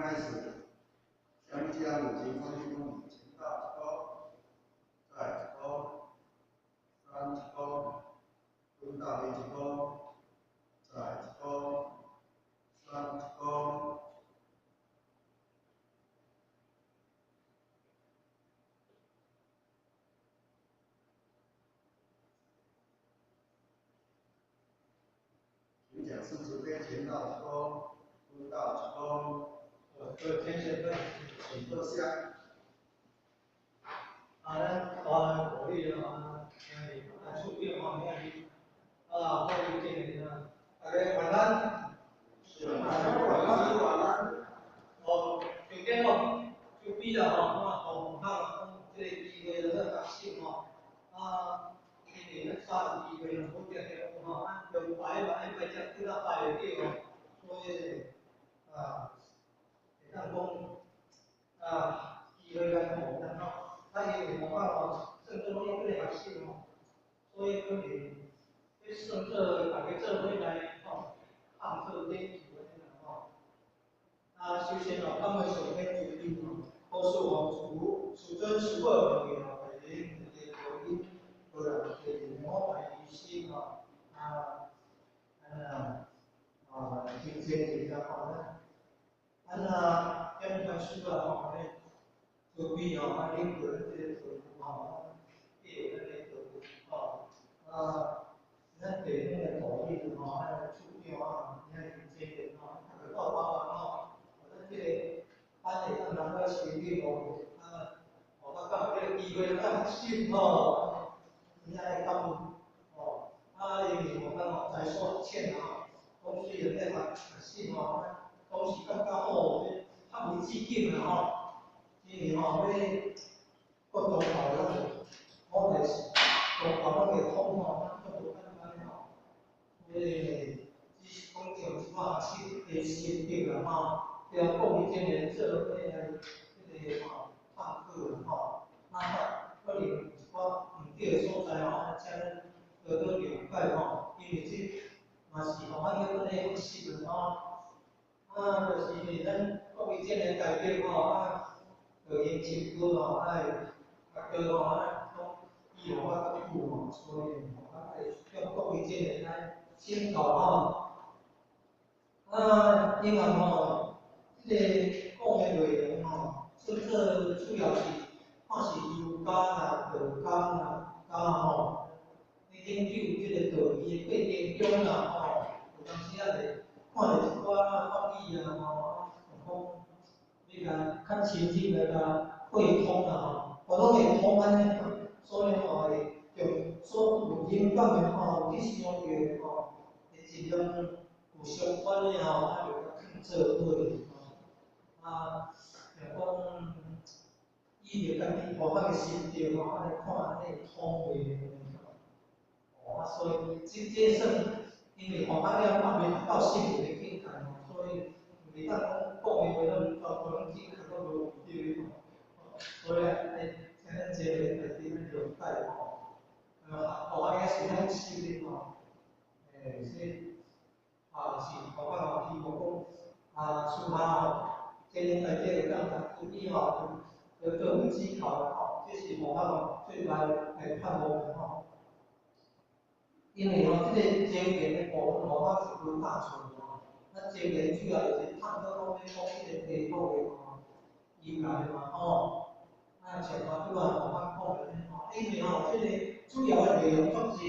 开始，将五经分析中前到一个，再一个，三一个，分到一个，再一个，三一个。请讲是指边前到一个，分到一个。这天线分几个项？鼓励出变化面积后一点呢，大家晚安。晚安。首先就比较这个机会的特性今年3机会好点用摆只几多摆的地所以会当讲机会较好因为甚至拢一个学习所以可能甚至大家做伙来探讨这几个首先咱们首先决定都是属真属恶的原因都是我们一些今天比较好呢，要看书就比较领个人这个也有那个咱对那个道理处理你看这个到咱这个班里头咱们学的我讲这个机会咱信人家来讲因为我讲在所欠东西人家来信东西刚刚好，他不记紧的因为要各种考量，我们中华那个通都不简单所以讲究即话是先定了要过一天的这个上课可能有唔对的所在请多多了解因为这嘛是咱个学习的就是咱过一天的改变就研究过都以后较久所以要各位建议来先搞因为这个讲的内容甚至主要是是儒家道家你研究这个道义的过程中有当时看到一寡法理讲你看亲近的汇通我拢会通安尼所以会用所有影响的去使用会尽量有相关的就去做伙像讲伊就家己互咱的心得安尼看安尼通的所以这算因为互咱了未到信任的境界所以袂当讲的话咱可能去看到无对所以请咱这个来宾了解互咱是咱信任是互咱希望讲书这个在这个讲注意各位思考这是互咱最来判断因为这个经验的部分咱是不大错咱经验主要就是探讨讲这个地方的应该像拄仔互咱讲的因为这个主要的内容足济。